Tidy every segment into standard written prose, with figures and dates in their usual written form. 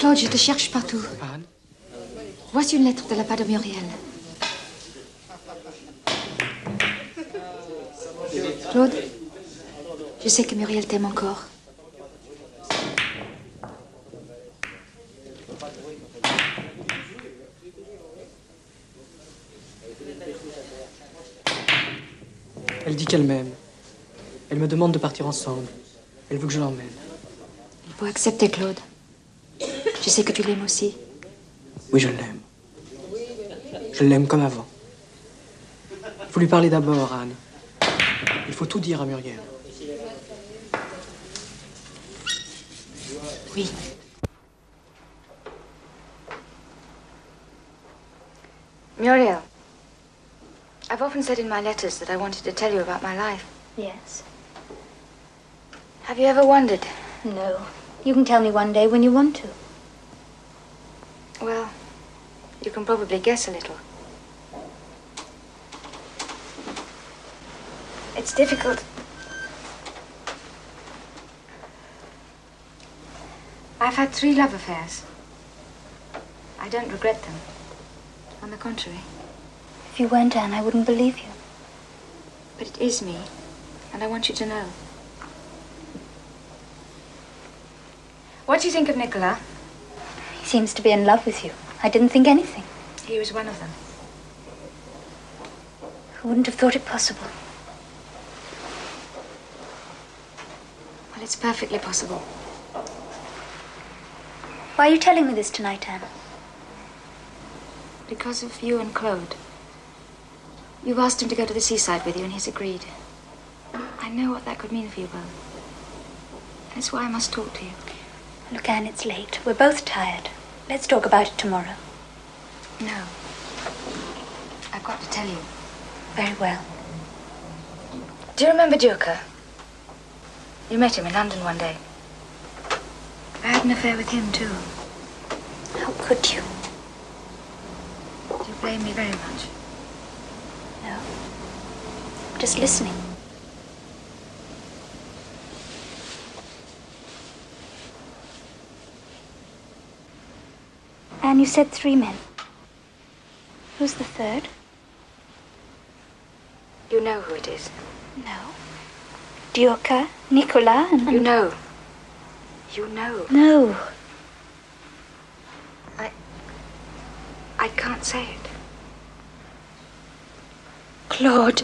Claude, je te cherche partout. Anne? Voici une lettre de la part de Muriel. Claude, je sais que Muriel t'aime encore. Elle dit qu'elle m'aime. Elle me demande de partir ensemble. Elle veut que je l'emmène. Il faut accepter, Claude. Je sais que tu l'aimes aussi. Oui, je l'aime. Je l'aime comme avant. Il faut lui parler d'abord, Anne. Il faut tout dire à Muriel. Oui. Muriel, I've often said in my letters that I wanted to tell you about my life. Yes. Have you ever wondered? No. You can tell me one day when you want to. Well, you can probably guess a little. It's difficult. I've had 3 love affairs. I don't regret them. On the contrary. If you weren't, Anne, I wouldn't believe you. But it is me, and I want you to know. What do you think of Nicolas? He seems to be in love with you. I didn't think anything. He was one of them. Who wouldn't have thought it possible? Well, it's perfectly possible. Why are you telling me this tonight, Anne? Because of you and Claude. You've asked him to go to the seaside with you, and he's agreed. I know what that could mean for you both. That's why I must talk to you. Look, Anne, it's late. We're both tired. Let's talk about it tomorrow. No. I've got to tell you. Very well. Do you remember Dürker? You met him in London one day. I had an affair with him, too. How could you? Do you blame me very much? No. I'm just listening. Anne, you said 3 men. Who's the third? You know who it is. No. Dürker, Nicolas, and... You know. You know. No. I can't say it. Claude.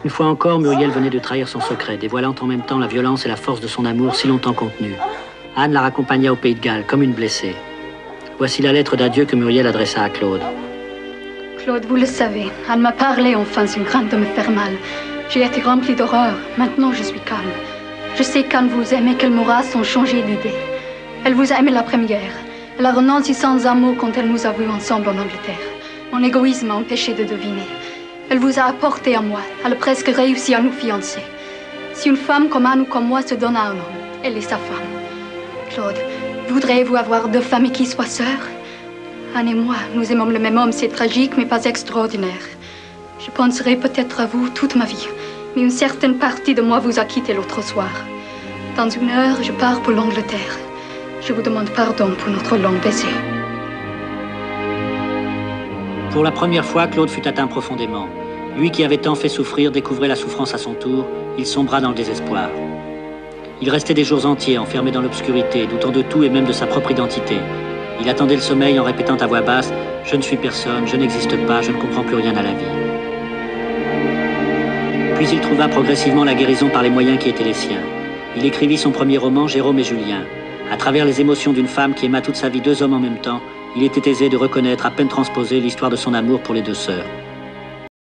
Une fois encore, Muriel venait de trahir son secret, dévoilant en même temps la violence et la force de son amour si longtemps contenu. Anne la raccompagna au Pays de Galles, comme une blessée. Voici la lettre d'adieu que Muriel adressa à Claude. Claude, vous le savez, Anne m'a parlé enfin sans crainte de me faire mal. J'ai été remplie d'horreur, maintenant je suis calme. Je sais qu'Anne vous aime et qu'elle m'aura sans changer d'idée. Elle vous a aimé la première. Elle a renoncé sans un mot quand elle nous a vus ensemble en Angleterre. Mon égoïsme m'a empêché de deviner. Elle vous a apporté à moi. Elle a presque réussi à nous fiancer. Si une femme comme Anne ou comme moi se donne à un homme, elle est sa femme. Claude, voudriez-vous avoir 2 familles qui soient sœurs? Anne et moi, nous aimons le même homme. C'est tragique, mais pas extraordinaire. Je penserai peut-être à vous toute ma vie. Mais une certaine partie de moi vous a quitté l'autre soir. Dans 1 heure, je pars pour l'Angleterre. Je vous demande pardon pour notre long baiser. Pour la première fois, Claude fut atteint profondément. Lui qui avait tant fait souffrir découvrait la souffrance à son tour. Il sombra dans le désespoir. Il restait des jours entiers enfermé dans l'obscurité, doutant de tout et même de sa propre identité. Il attendait le sommeil en répétant à voix basse « Je ne suis personne, je n'existe pas, je ne comprends plus rien à la vie ». Puis il trouva progressivement la guérison par les moyens qui étaient les siens. Il écrivit son premier roman, Jérôme et Julien. À travers les émotions d'une femme qui aima toute sa vie 2 hommes en même temps, il était aisé de reconnaître, à peine transposé, l'histoire de son amour pour les 2 sœurs.